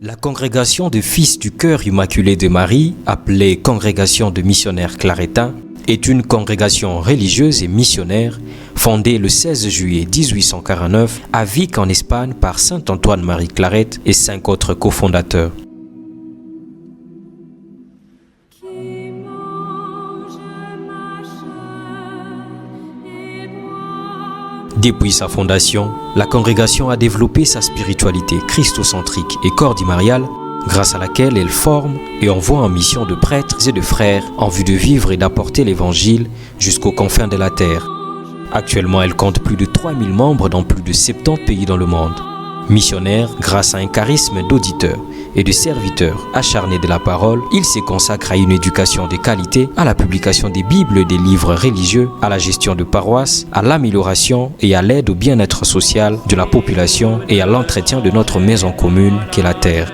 La congrégation des Fils du Cœur Immaculé de Marie, appelée Congrégation de missionnaires claretins, est une congrégation religieuse et missionnaire fondée le 16 juillet 1849 à Vic en Espagne par saint Antoine-Marie Claret et 5 autres cofondateurs. Depuis sa fondation, la congrégation a développé sa spiritualité christocentrique et cordimariale, grâce à laquelle elle forme et envoie en mission de prêtres et de frères en vue de vivre et d'apporter l'évangile jusqu'aux confins de la terre. Actuellement, elle compte plus de 3000 membres dans plus de 70 pays dans le monde. Missionnaire, grâce à un charisme d'auditeur et de serviteur acharné de la parole, il se consacre à une éducation de qualité, à la publication des Bibles et des livres religieux, à la gestion de paroisses, à l'amélioration et à l'aide au bien-être social de la population et à l'entretien de notre maison commune qu'est la terre.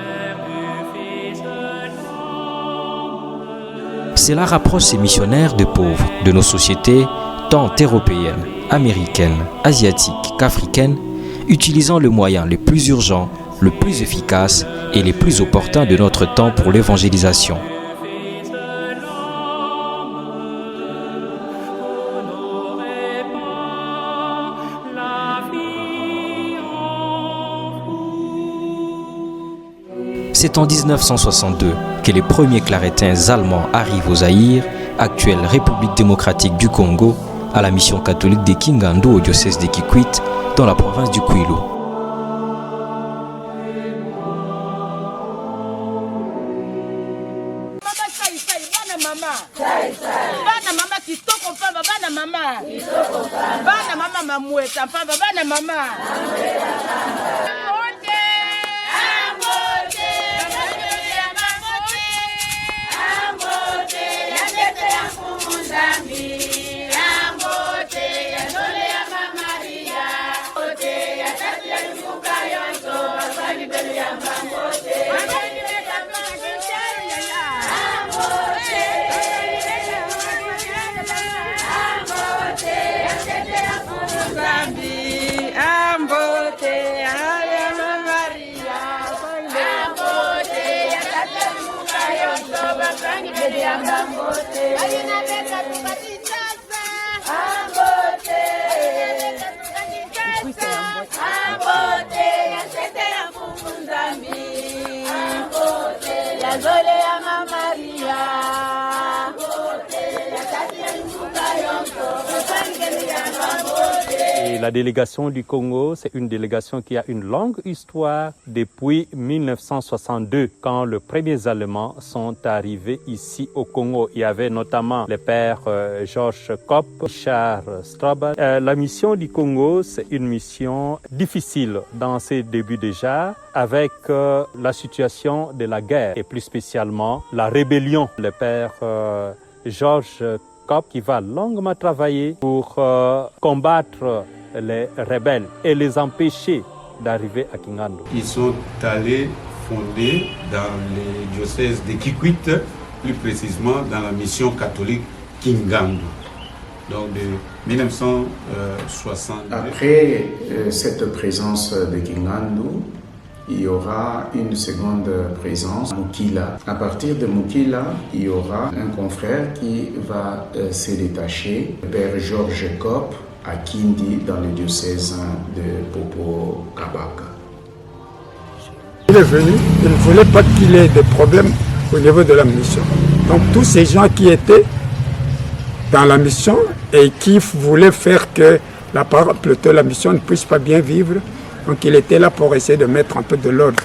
Cela rapproche ces missionnaires de pauvres de nos sociétés, tant européennes, américaines, asiatiques qu'africaines, utilisant le moyen le plus urgent, le plus efficace et le plus opportun de notre temps pour l'évangélisation. C'est en 1962 que les premiers claretins allemands arrivent au Zaïre, actuelle République démocratique du Congo, à la mission catholique de Kingandu au diocèse de Kikwit, dans la province du Kwilu. Et la délégation du Congo, c'est une délégation qui a une longue histoire depuis 1962, quand les premiers Allemands sont arrivés ici au Congo. Il y avait notamment le père Georges Kopp, Richard Strobel. La mission du Congo, c'est une mission difficile dans ses débuts déjà, avec la situation de la guerre et plus spécialement la rébellion. Le père Georges Kopp qui va longuement travailler pour combattre les rebelles et les empêcher d'arriver à Kingandu. Ils sont allés fonder dans le diocèse de Kikwit, plus précisément dans la mission catholique Kingandu. Donc de 1960. Après cette présence de Kingandu, il y aura une seconde présence, Mukila. À partir de Mukila, il y aura un confrère qui va se détacher, le père Georges Kopp, à Kindi, dans le diocèse de Popo Kabaka. Il est venu, il ne voulait pas qu'il ait des problèmes au niveau de la mission. Donc tous ces gens qui étaient dans la mission et qui voulaient faire que la mission ne puisse pas bien vivre, donc il était là pour essayer de mettre un peu de l'ordre,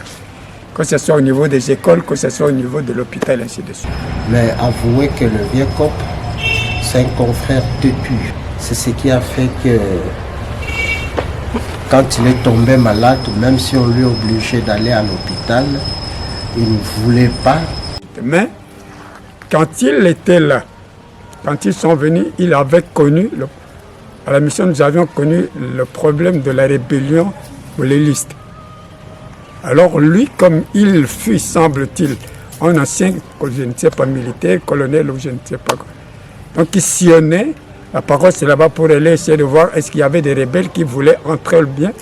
que ce soit au niveau des écoles, que ce soit au niveau de l'hôpital, ainsi de suite. Mais avouez que le vieux Kopp, c'est un confrère têtu. C'est ce qui a fait que quand il est tombé malade, même si on lui a obligé d'aller à l'hôpital, il ne voulait pas. Mais quand il était là, quand ils sont venus, il avait connu, à la mission nous avions connu le problème de la rébellion pour les listes. Alors lui, comme il fut, semble-t-il, un ancien, je ne sais pas, militaire, colonel ou je ne sais pas quoi. Donc il sillonnait la parole, c'est là-bas pour aller essayer de voir est-ce qu'il y avait des rebelles qui voulaient entrer le bien,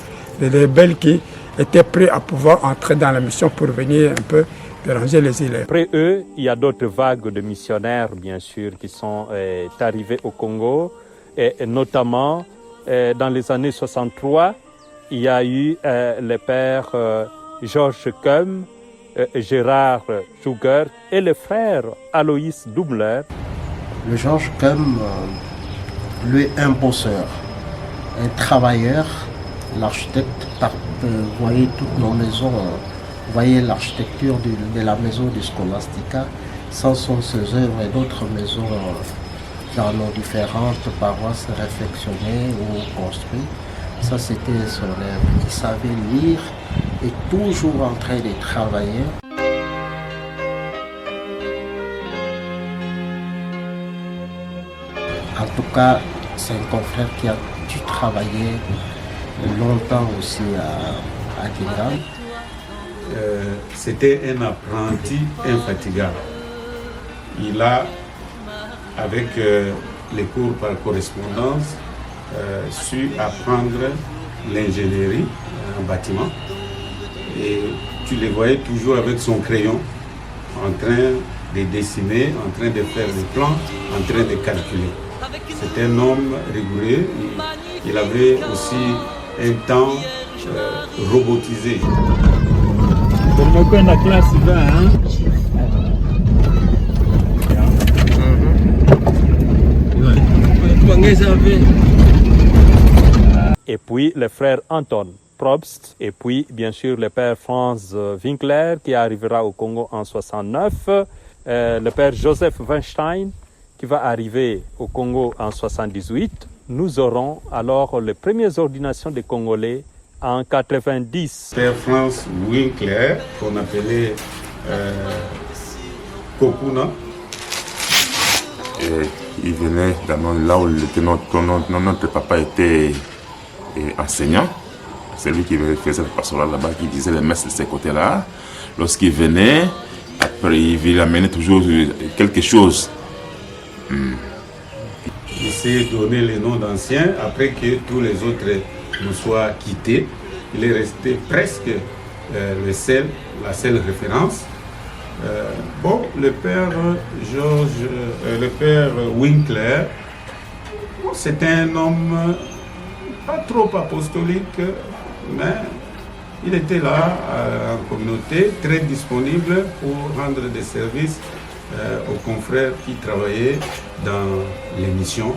des rebelles qui étaient prêts à pouvoir entrer dans la mission pour venir un peu déranger les élèves. Après eux, il y a d'autres vagues de missionnaires, bien sûr, qui sont arrivés au Congo. Et notamment, dans les années 63, il y a eu le père Georges Keum, Gérard Schugert et le frère Aloïs Doubler. Le Georges Keum, lui, un bosseur, un travailleur, l'architecte. Vous voyez toutes nos maisons, vous voyez l'architecture de la maison du Scholastica. Ce sont ses œuvres et d'autres maisons dans nos différentes paroisses réfectionnées ou construites. Ça, c'était son œuvre. Il savait lire et toujours en train de travailler. En tout cas, c'est un confrère qui a dû travailler longtemps aussi à Kingan. C'était un apprenti infatigable. Il a, avec les cours par correspondance, su apprendre l'ingénierie en bâtiment. Et tu les voyais toujours avec son crayon, en train de dessiner, en train de faire des plans, en train de calculer. C'était un homme rigoureux. Il avait aussi un temps robotisé. La classe va, hein? Et puis le frère Anton Probst, et puis bien sûr le père Franz Winkler qui arrivera au Congo en 69, le père Joseph Weinstein qui va arriver au Congo en 78. Nous aurons alors les premières ordinations des Congolais en 90. Père Franz Winkler, qu'on appelait Kokuna. Et il venait là où notre papa était enseignant. C'est lui qui faisait le pastoral là-bas, qui disait les messes de ces côtés-là. Lorsqu'il venait, après il amenait toujours quelque chose. Il s'est donné les noms d'anciens après que tous les autres nous soient quittés. Il est resté presque la seule référence. Le père le père Winkler, c'était un homme pas trop apostolique, mais il était là en communauté, très disponible pour rendre des services aux confrères qui travaillaient dans les missions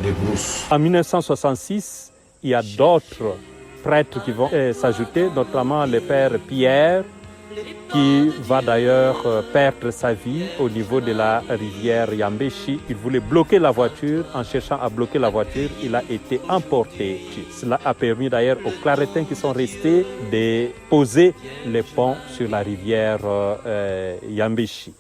des brousses. En 1966, il y a d'autres prêtres qui vont s'ajouter, notamment le père Pierre, qui va d'ailleurs perdre sa vie au niveau de la rivière Yambeshi. Il voulait bloquer la voiture. En cherchant à bloquer la voiture, il a été emporté. Cela a permis d'ailleurs aux Claretins qui sont restés de poser les ponts sur la rivière Yambeshi.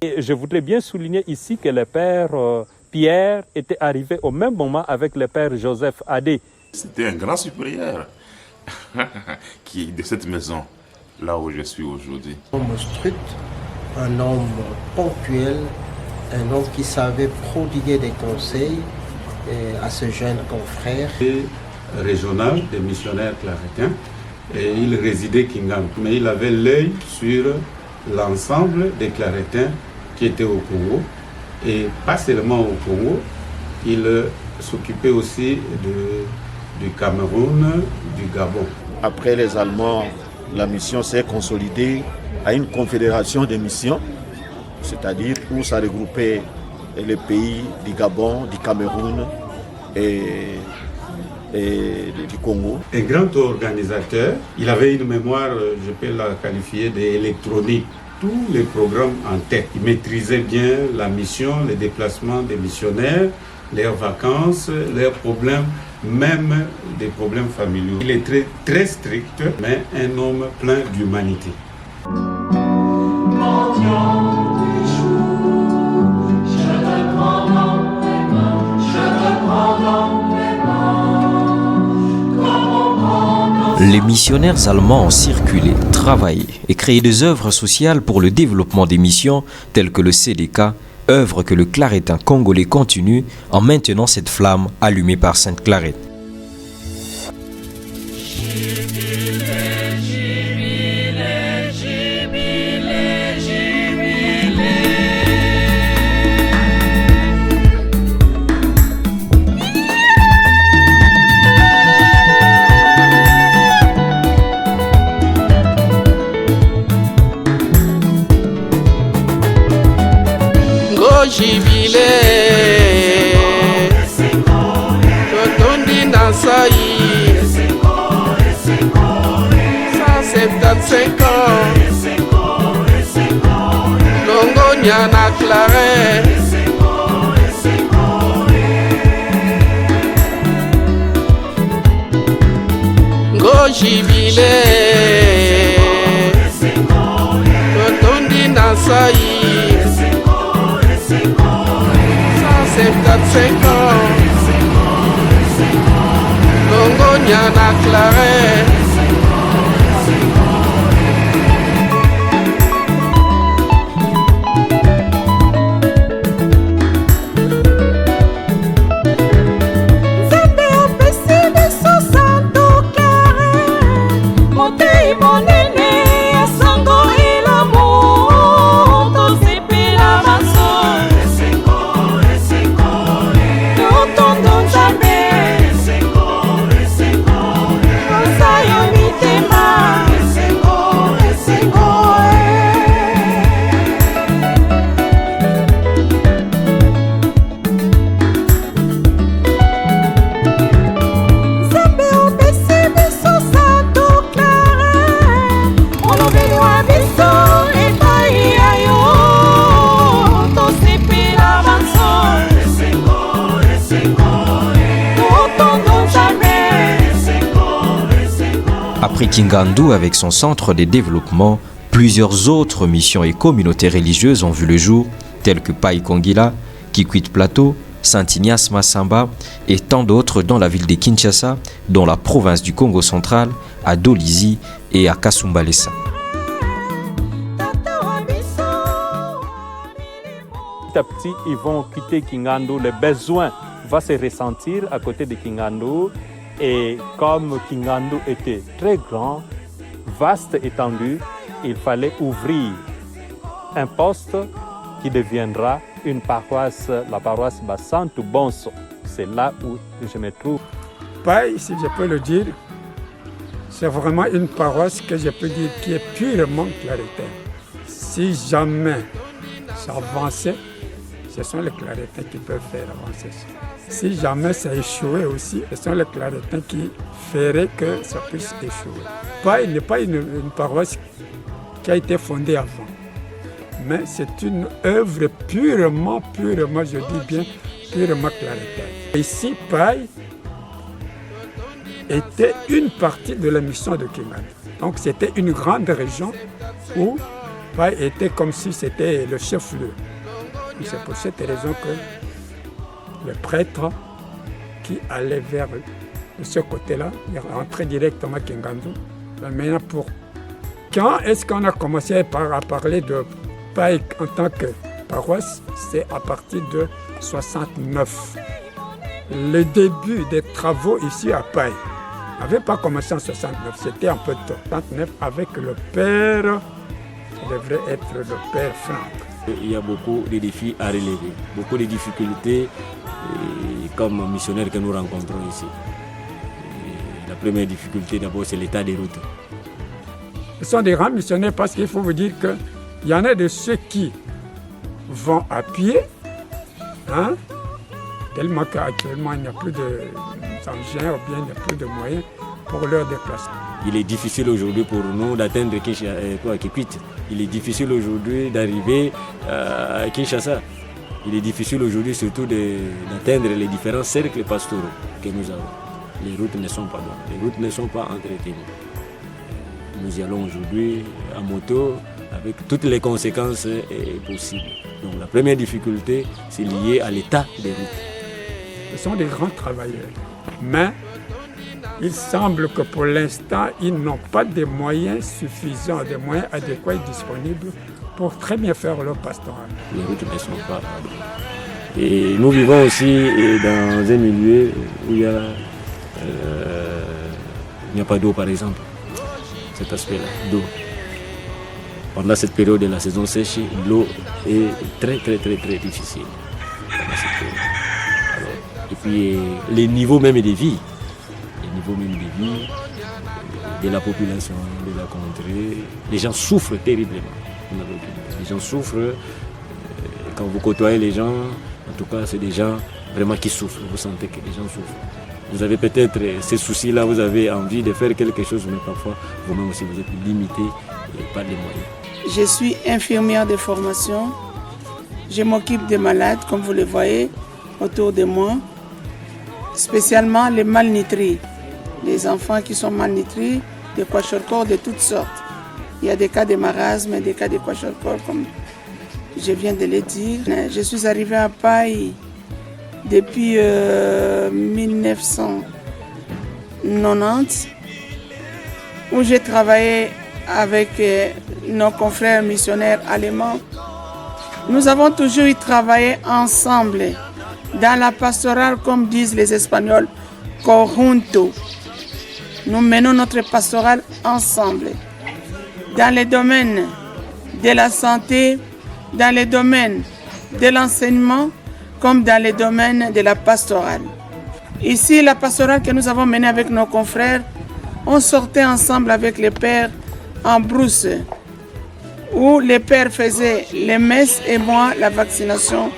Et je voudrais bien souligner ici que le père Pierre était arrivé au même moment avec le père Joseph Adé. C'était un grand supérieur de cette maison, là où je suis aujourd'hui. Un homme strict, un homme ponctuel, un homme qui savait prodiguer des conseils à ce jeune confrère. Régional des missionnaires claretins, et il résidait Kingan, mais il avait l'œil sur l'ensemble des Claretins qui étaient au Congo, et pas seulement au Congo, il s'occupait aussi du Cameroun, du Gabon. Après les Allemands, la mission s'est consolidée à une confédération de missions, c'est-à-dire où ça regroupait les pays du Gabon, du Cameroun et du Congo. Un grand organisateur, il avait une mémoire, je peux la qualifier d'électronique. Tous les programmes en tête. Il maîtrisait bien la mission, les déplacements des missionnaires, leurs vacances, leurs problèmes même des problèmes familiaux. Il est très, très strict, mais un homme plein d'humanité. Les missionnaires allemands ont circulé, travaillé et créé des œuvres sociales pour le développement des missions telles que le CDK, œuvre que le claretin congolais continue en maintenant cette flamme allumée par Sainte Clarette. Jibile Totondi Nansai 175 ans Longo Nyana Claret Go Jibile Totondi Nansai 175 ans Longo Nyana Claret Après Kingandu avec son centre de développement, plusieurs autres missions et communautés religieuses ont vu le jour, telles que Pai Kongila, Kikwit Plateau, Saint-Ignace Massamba et tant d'autres dans la ville de Kinshasa, dans la province du Congo central, à Dolizy et à Kasumbalesa. Petit à petit, ils vont quitter Kingandu. Le besoin va se ressentir à côté de Kingandu. Et comme Kingandu était très grand, vaste étendue, il fallait ouvrir un poste qui deviendra une paroisse, la paroisse Bassantu Bonso. C'est là où je me trouve. Pai, si je peux le dire, c'est vraiment une paroisse que je peux dire qui est purement clarétaine. Si jamais ça avançait, ce sont les clarétains qui peuvent faire avancer ça. Si jamais ça échouait aussi, ce sont les clarétains qui feraient que ça puisse échouer. Pai n'est pas une paroisse qui a été fondée avant, mais c'est une œuvre purement, je dis bien, purement clarétaine. Ici, Pai était une partie de la mission de Kingandu. Donc c'était une grande région où Pai était comme si c'était le chef-lieu. C'est pour cette raison que le prêtre qui allait vers ce côté-là, il rentrait directement à Kingandu. Maintenant, quand est-ce qu'on a commencé à parler de Pai en tant que paroisse? C'est à partir de 69. Le début des travaux ici à Pai n'avait pas commencé en 69, c'était un peu tôt. 69 avec le père, ça devrait être le père Franck. Il y a beaucoup de défis à relever, beaucoup de difficultés comme missionnaires que nous rencontrons ici. La première difficulté d'abord c'est l'état des routes. Ce sont des grands missionnaires parce qu'il faut vous dire qu'il y en a de ceux qui vont à pied, hein, tellement qu'actuellement il n'y a plus d'engins ou bien il n'y a plus de moyens pour leur déplacement. Il est difficile aujourd'hui pour nous d'atteindre Kikwit. Il est difficile aujourd'hui d'arriver à Kinshasa. Il est difficile aujourd'hui surtout d'atteindre les différents cercles pastoraux que nous avons. les routes ne sont pas bonnes, les routes ne sont pas entretenues. Nous y allons aujourd'hui à moto avec toutes les conséquences possibles. Donc la première difficulté, c'est lié à l'état des routes. Ce sont des grands travailleurs, mais il semble que pour l'instant, ils n'ont pas de moyens suffisants, des moyens adéquats et disponibles pour très bien faire leur pastoral. Les routes ne sont pas bonnes. Et nous vivons aussi dans un milieu où il n'y a pas d'eau, par exemple. Cet aspect-là, d'eau. Pendant cette période de la saison sèche, l'eau est très difficile. Alors, et puis les niveaux même de vie, de la population, de la contrée, les gens souffrent terriblement. Les gens souffrent, quand vous côtoyez les gens, en tout cas c'est des gens vraiment qui souffrent, vous sentez que les gens souffrent. Vous avez peut-être ces soucis-là, vous avez envie de faire quelque chose, mais parfois vous-même aussi vous êtes limité par les moyens. Je suis infirmière de formation, je m'occupe des malades, comme vous le voyez autour de moi, spécialement les malnutris, les enfants qui sont malnutris, des kwashiorkor de toutes sortes. Il y a des cas de marasme et des cas de kwashiorkor, comme je viens de le dire. Je suis arrivée à Paille depuis 1990, où j'ai travaillé avec nos confrères missionnaires allemands. Nous avons toujours travaillé ensemble dans la pastorale, comme disent les Espagnols, conjunto. Nous menons notre pastorale ensemble, dans les domaines de la santé, dans les domaines de l'enseignement, comme dans les domaines de la pastorale. Ici, la pastorale que nous avons menée avec nos confrères, on sortait ensemble avec les pères en brousse, où les pères faisaient les messes et moi la vaccination.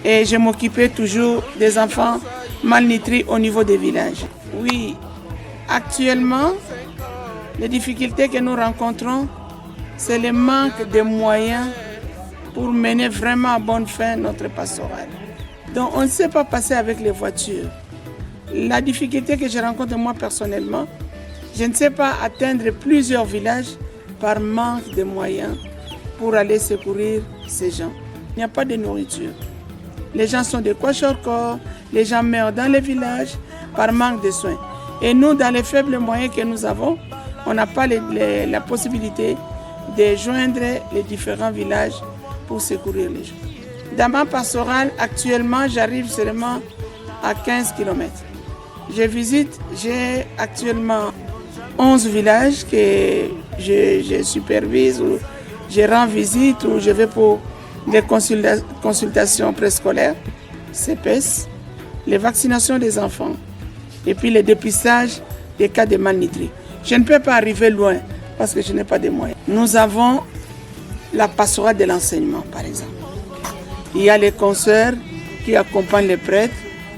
Et je m'occupais toujours des enfants malnutris au niveau des villages. Oui, actuellement, les difficultés que nous rencontrons, c'est le manque de moyens pour mener vraiment à bonne fin notre pastorale. Donc on ne sait pas passer avec les voitures. La difficulté que je rencontre moi personnellement, je ne sais pas atteindre plusieurs villages par manque de moyens pour aller secourir ces gens. Il n'y a pas de nourriture. Les gens sont de kwashiorkor, les gens meurent dans les villages par manque de soins. Et nous, dans les faibles moyens que nous avons, on n'a pas la possibilité de joindre les différents villages pour secourir les gens. Dans ma pastorale, actuellement, j'arrive seulement à 15 km. J'ai actuellement 11 villages que je supervise, ou je rends visite, ou je vais pour les consultations préscolaires, CPS, les vaccinations des enfants, et puis le dépistage des cas de malnutrie. Je ne peux pas arriver loin parce que je n'ai pas de moyens. Nous avons la pastorale de l'enseignement, par exemple. Il y a les consoeurs qui accompagnent les prêtres,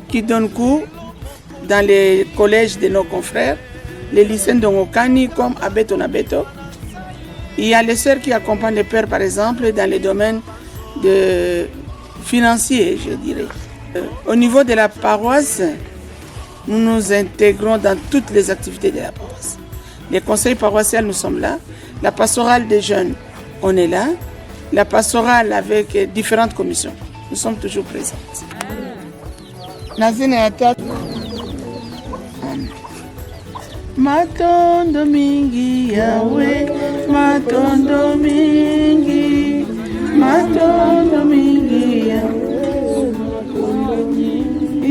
qui donnent cours dans les collèges de nos confrères, les lycées d'Ongokani comme à Beto. Il y a les sœurs qui accompagnent les pères, par exemple, dans les domaines financiers, je dirais. Au niveau de la paroisse, nous nous intégrons dans toutes les activités de la paroisse. Les conseils paroissiaux, nous sommes là. La pastorale des jeunes, on est là. La pastorale avec différentes commissions, nous sommes toujours présentes. Matondo mingi Yahweh, matondo mingi, matondo mingi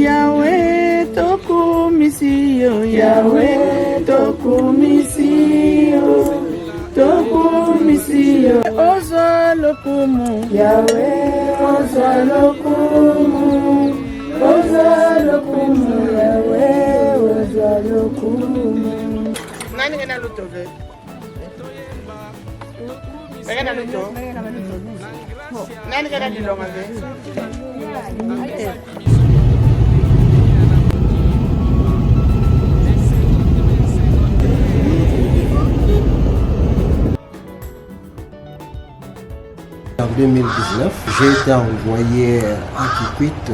Yahweh, tokumisio, Yahweh, tokumisio, tokumisio. Oza lokumu, Yahweh, oza lokumu, oza lokumu, Yahweh, oza lokumu. Nani kena luto ve? Kena luto? Nani kena dilonga ve? En 2019, j'ai été envoyé à Kikwit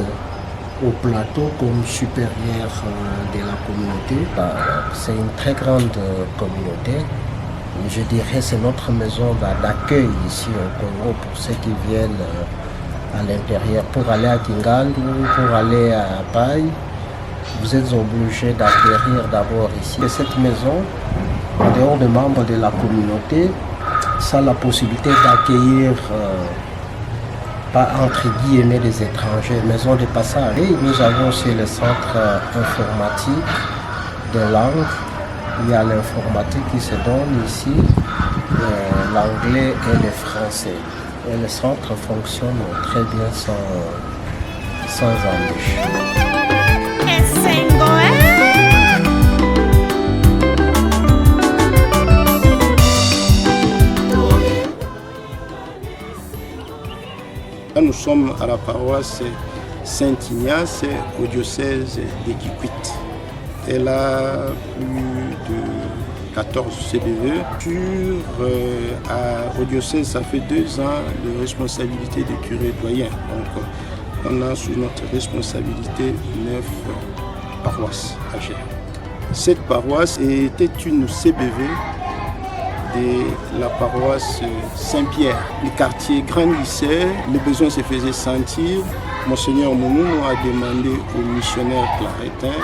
au plateau comme supérieur de la communauté. C'est une très grande communauté. Je dirais que c'est notre maison d'accueil ici au Congo pour ceux qui viennent à l'intérieur pour aller à Kingandu, pour aller à Paille. Vous êtes obligés d'acquérir d'abord ici. Et cette maison, en dehors des membres de la communauté, ça a la possibilité d'accueillir, pas entre guillemets, des étrangers, maison de passage. Et nous avons aussi le centre informatique de langue. Il y a l'informatique qui se donne ici, l'anglais et le français. Et le centre fonctionne très bien sans embûche. Nous sommes à la paroisse Saint-Ignace au diocèse de Kikwit. Elle a plus de 14 CBE. Au diocèse, ça fait 2 ans de responsabilité de curé doyen. Donc, on a sous notre responsabilité 9 paroisses à gérer. Cette paroisse était une CBV de la paroisse Saint-Pierre. Le quartier grandissait, les besoins se faisaient sentir. Monseigneur Mounou a demandé aux missionnaires claretins,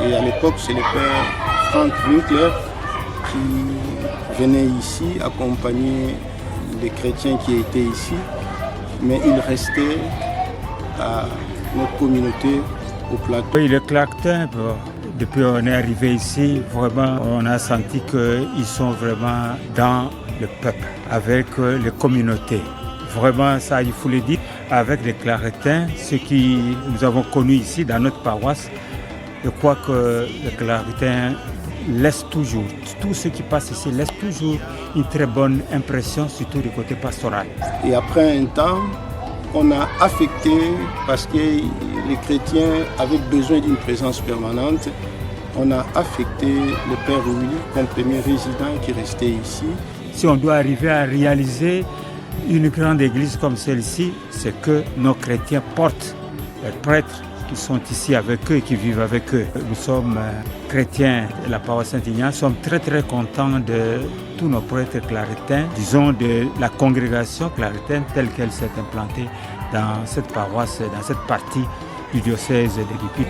et à l'époque c'est le père Franck Winkler qui venait ici accompagner les chrétiens qui étaient ici, mais il restait à notre communauté au plateau. Oui, le claretin, depuis qu'on est arrivé ici, vraiment, on a senti qu'ils sont vraiment dans le peuple, avec les communautés. Vraiment, ça, il faut le dire, avec les claretins, ceux qui nous avons connus ici dans notre paroisse, je crois que les claretins laissent toujours, tout ce qui passe ici laisse toujours une très bonne impression, surtout du côté pastoral. Et après un temps, on a affecté, parce que les chrétiens avaient besoin d'une présence permanente, on a affecté le Père Willy comme premier résident qui restait ici. Si on doit arriver à réaliser une grande église comme celle-ci, c'est que nos chrétiens portent les prêtres qui sont ici avec eux et qui vivent avec eux. Nous sommes chrétiens de la paroisse Saint-Ignace, nous sommes très très contents de tous nos prêtres claretins, disons de la congrégation claretaine telle qu'elle s'est implantée dans cette paroisse, dans cette partie du diocèse de Kikwit.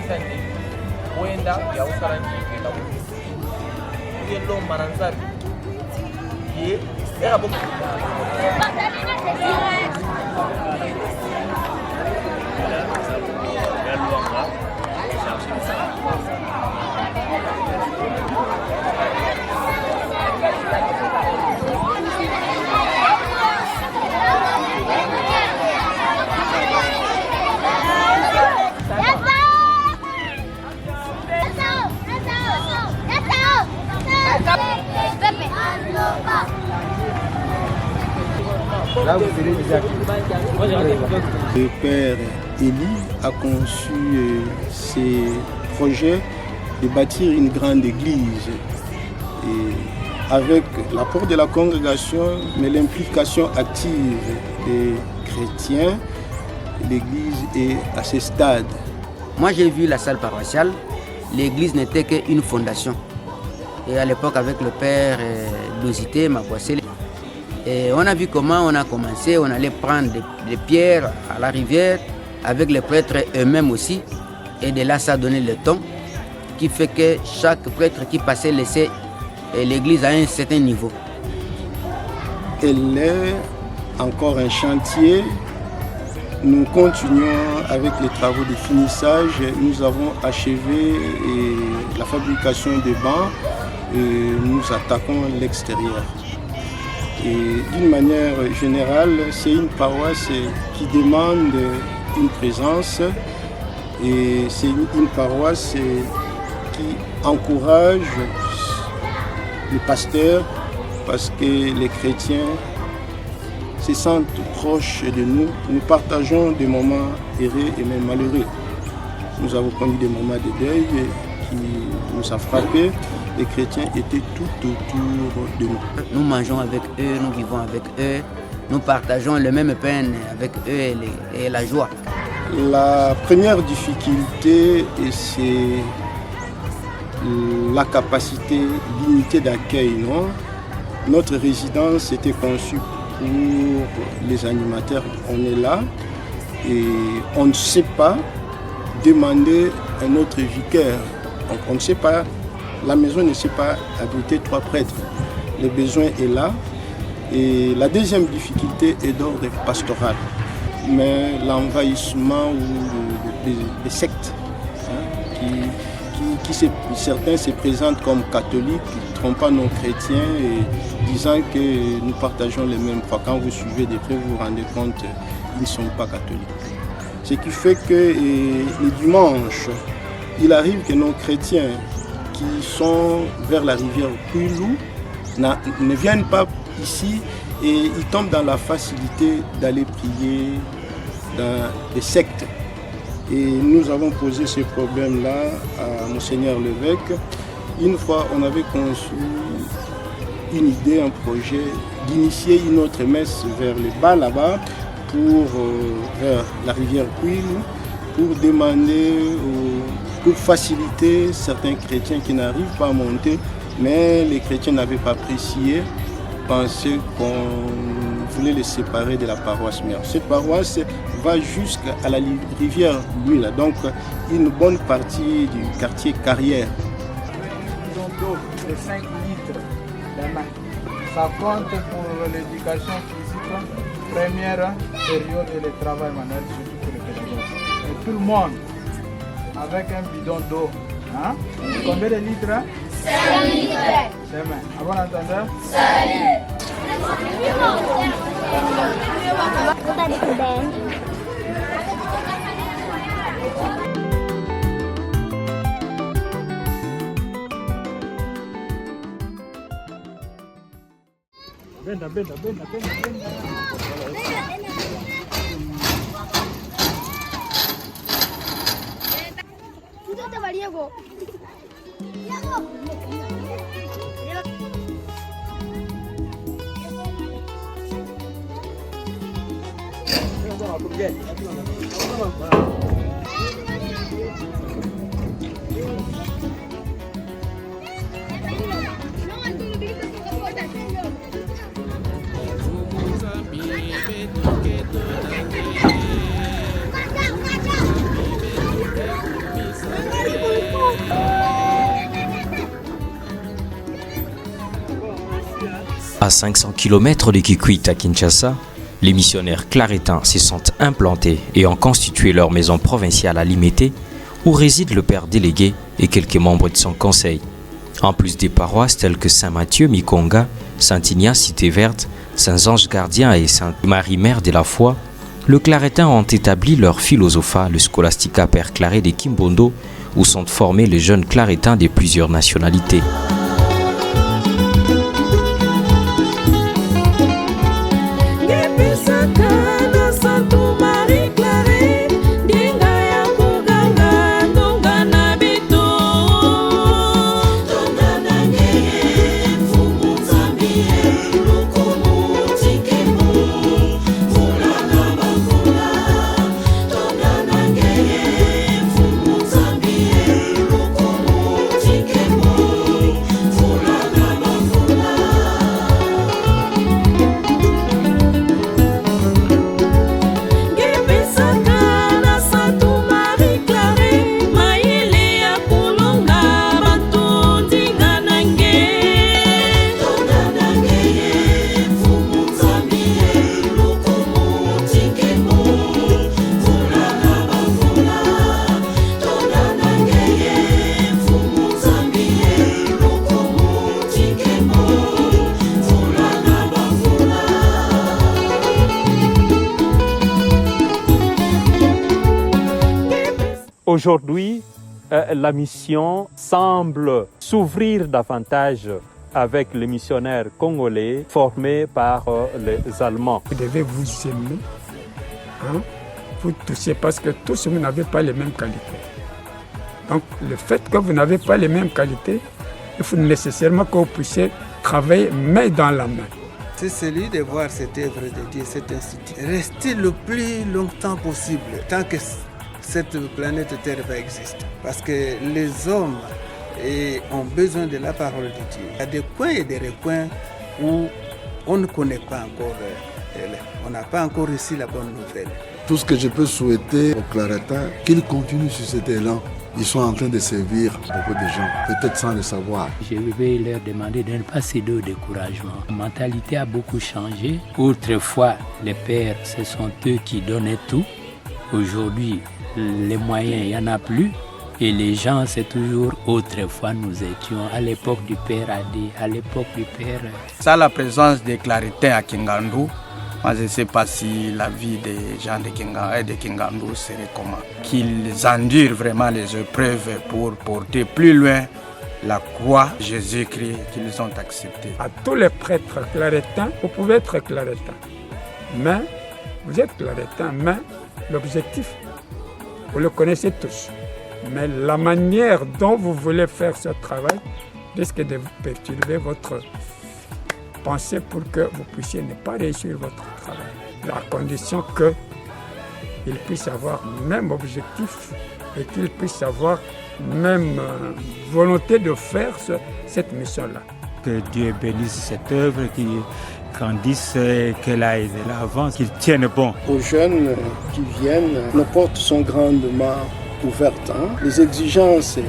Le père Élie a conçu ces projets de bâtir une grande église. Et avec l'apport de la congrégation, mais l'implication active des chrétiens, l'église est à ce stade. Moi j'ai vu la salle paroissiale, l'église n'était qu'une fondation. Et à l'époque avec le père Losité Maboissé, et on a vu comment on a commencé, on allait prendre des pierres à la rivière avec les prêtres eux-mêmes aussi. Et de là ça a donné le ton qui fait que chaque prêtre qui passait laissait l'église à un certain niveau. Elle est encore un chantier. Nous continuons avec les travaux de finissage. Nous avons achevé la fabrication des bancs et nous attaquons l'extérieur. Et d'une manière générale, c'est une paroisse qui demande une présence et c'est une paroisse qui encourage les pasteurs parce que les chrétiens se sentent proches de nous. Nous partageons des moments heureux et même malheureux. Nous avons connu des moments de deuil qui nous a frappés. Les chrétiens étaient tout autour de nous. Nous mangeons avec eux, nous vivons avec eux, nous partageons le même pain avec eux et la joie. La première difficulté, c'est la capacité limitée d'accueil. Notre résidence était conçue pour les animateurs. On est là et on ne sait pas demander un autre vicaire. Donc on ne sait pas, la maison ne sait pas abriter 3 prêtres. Le besoin est là. Et la deuxième difficulté est d'ordre pastoral. Mais l'envahissement des sectes, certains se présentent comme catholiques, trompant nos chrétiens et disant que nous partageons les mêmes foi. Quand vous suivez de près, vous vous rendez compte qu'ils ne sont pas catholiques. Ce qui fait que les dimanches, il arrive que nos chrétiens qui sont vers la rivière Kwilu ne viennent pas ici et ils tombent dans la facilité d'aller prier dans des sectes. Et nous avons posé ce problème-là à Monseigneur l'évêque. Une fois, on avait conçu une idée, un projet d'initier une autre messe vers le bas là-bas, vers la rivière Kwilu, pour demander, pour faciliter certains chrétiens qui n'arrivent pas à monter, mais les chrétiens n'avaient pas apprécié, pensaient qu'on voulait les séparer de la paroisse mère. Cette paroisse va jusqu'à la rivière Luila, donc une bonne partie du quartier Carrière. De 5 litres de main. Ça compte pour l'éducation physique, première période et le travail manuel, surtout pour les pédagogues. Et tout le monde avec un bidon d'eau. Hein? Combien de litres? 5 litres. À bon entendeur? Salut. Benda. À 500 km de Kikwit à Kinshasa, les missionnaires claretins se sont implantés et ont constitué leur maison provinciale à Limete, où réside le père délégué et quelques membres de son conseil. En plus des paroisses telles que Saint-Mathieu, Mikonga, Saint-Ignace, Cité Verte, Saint-Ange Gardien et Sainte-Marie Mère de la Foi, les claretins ont établi leur philosophat, le Scholastica Père Claret de Kimbondo, où sont formés les jeunes claretins de plusieurs nationalités. Aujourd'hui, la mission semble s'ouvrir davantage avec les missionnaires congolais formés par les Allemands. Vous devez vous aimer, vous toucher, parce que tous vous n'avez pas les mêmes qualités. Donc le fait que vous n'avez pas les mêmes qualités, il faut nécessairement que vous puissiez travailler main dans la main. c'est celui de voir cette œuvre de Dieu, cet institut. Rester le plus longtemps possible, tant que cette planète Terre va exister. Parce que les hommes ont besoin de la parole de Dieu. Il y a des coins et des recoins où on ne connaît pas encore, on n'a pas encore reçu la bonne nouvelle. Tout ce que je peux souhaiter aux Claretins, qu'ils continuent sur cet élan. Ils sont en train de servir beaucoup de gens, peut-être sans le savoir. Je vais leur demander de ne pas céder au découragement. La mentalité a beaucoup changé. Autrefois, les pères, ce sont eux qui donnaient tout. Aujourd'hui, les moyens, il n'y en a plus. Et les gens, c'est toujours autrefois nous étions. À l'époque du père Adi, à l'époque du père... Ça, la présence des Claretins à Kingandu, moi, je ne sais pas si la vie des gens de Kingandu serait comment. Qu'ils endurent vraiment les épreuves pour porter plus loin la croix Jésus-Christ qu'ils ont acceptée. À tous les prêtres claretins, vous pouvez être claretin. Mais, vous êtes claretin, mais l'objectif, vous le connaissez tous. Mais la manière dont vous voulez faire ce travail risque de vous perturber votre pensée pour que vous puissiez ne pas réussir votre travail. La condition qu'il puisse avoir le même objectif et qu'il puisse avoir même volonté de faire cette mission-là. Que Dieu bénisse cette œuvre, qu'il grandisse, qu'elle aille de l'avant, qu'il tienne bon. Aux jeunes qui viennent, nos portes sont grandement ouvertes. Les exigences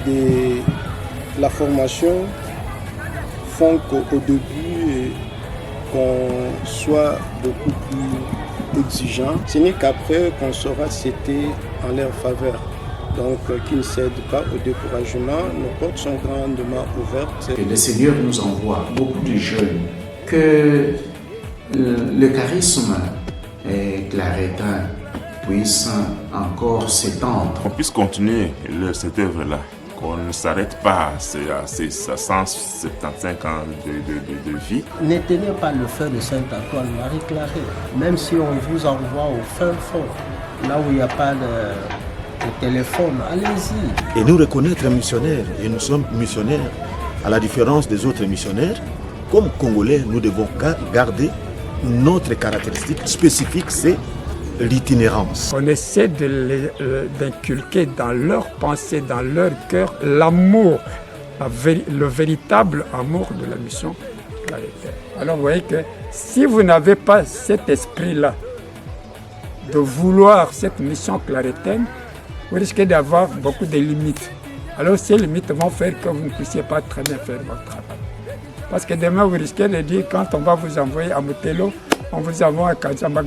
de la formation font qu'au début, qu'on soit beaucoup plus exigeant. Ce n'est qu'après qu'on saura c'était en leur faveur. Donc, qu'ils ne cèdent pas au découragement, nos portes sont grandement ouvertes. Que le Seigneur nous envoie beaucoup de jeunes, que le charisme claretin puisse encore s'étendre. Qu'on puisse continuer cette œuvre-là, qu'on ne s'arrête pas à 175 ans de vie. N'éteignez pas le feu de Saint-Antoine Marie Clarée, même si on vous envoie au fin fond, là où il n'y a pas de téléphone, allez-y. Et nous reconnaître missionnaires, et nous sommes missionnaires, à la différence des autres missionnaires, comme Congolais, nous devons garder notre caractéristique spécifique, c'est l'itinérance. On essaie d'inculquer dans leur pensée, dans leur cœur, l'amour, le véritable amour de la mission planétaire. Alors vous voyez que si vous n'avez pas cet esprit-là de vouloir cette mission clarétaine, vous risquez d'avoir beaucoup de limites. Alors ces limites vont faire que vous ne puissiez pas très bien faire votre travail. Parce que demain, vous risquez de dire, quand on va vous envoyer à Motelo, on vous envoie à Kazamba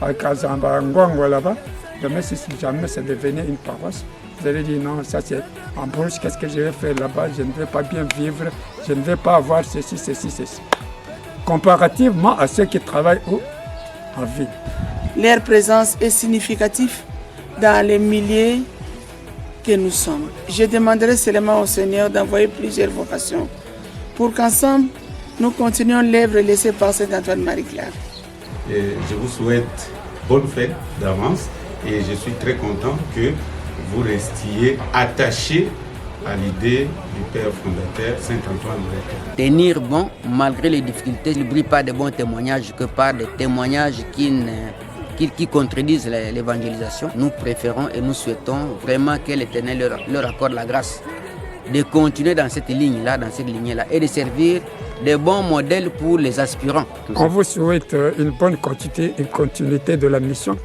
là-bas, demain, si jamais ça devenait une paroisse, vous allez dire, non, ça c'est en brousse, qu'est-ce que je vais faire là-bas? Je ne vais pas bien vivre, je ne vais pas avoir ceci. Comparativement à ceux qui travaillent en ville. Leur présence est significative dans les milliers que nous sommes. Je demanderai seulement au Seigneur d'envoyer plusieurs vocations pour qu'ensemble, nous continuions l'œuvre laissée par Saint-Antoine Marie-Claire. Je vous souhaite bonne fête d'avance et je suis très content que vous restiez attachés à l'idée du Père fondateur Saint-Antoine Marie-Claire. Tenir bon malgré les difficultés, ne brille pas de bons témoignages que par des témoignages qui contredisent l'évangélisation. Nous préférons et nous souhaitons vraiment que l'Éternel leur accorde la grâce de continuer dans cette ligne-là, et de servir de bons modèles pour les aspirants. On vous souhaite une bonne continuité de la mission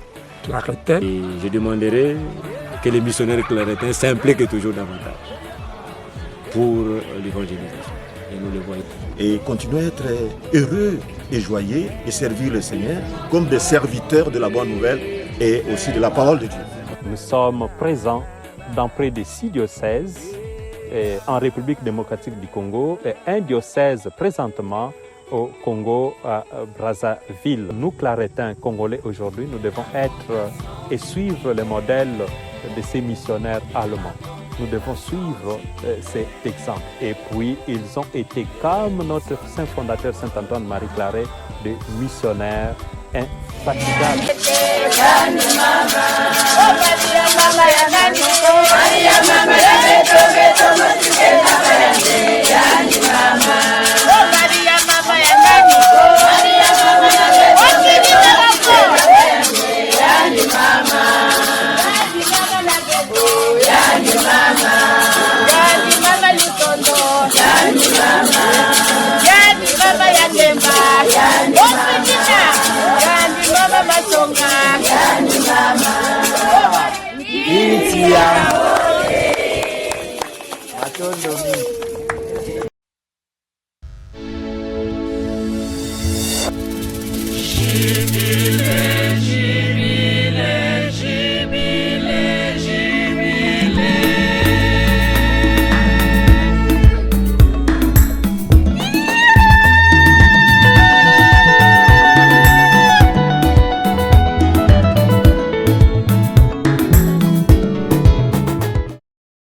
clarétaine. Et je demanderai que les missionnaires clarétains s'impliquent toujours davantage pour l'évangélisation. Et nous le voyons. Et continuer à être heureux et joyeux et servir le Seigneur comme des serviteurs de la bonne nouvelle et aussi de la parole de Dieu. Nous sommes présents dans près de 6 diocèses en République démocratique du Congo et un diocèse présentement au Congo, à Brazzaville. Nous, claretins congolais aujourd'hui, nous devons être et suivre le modèle de ces missionnaires allemands. Nous devons suivre cet exemple. Et puis, ils ont été, comme notre saint fondateur Saint-Antoine Marie-Claire, des missionnaires infatigables. Mama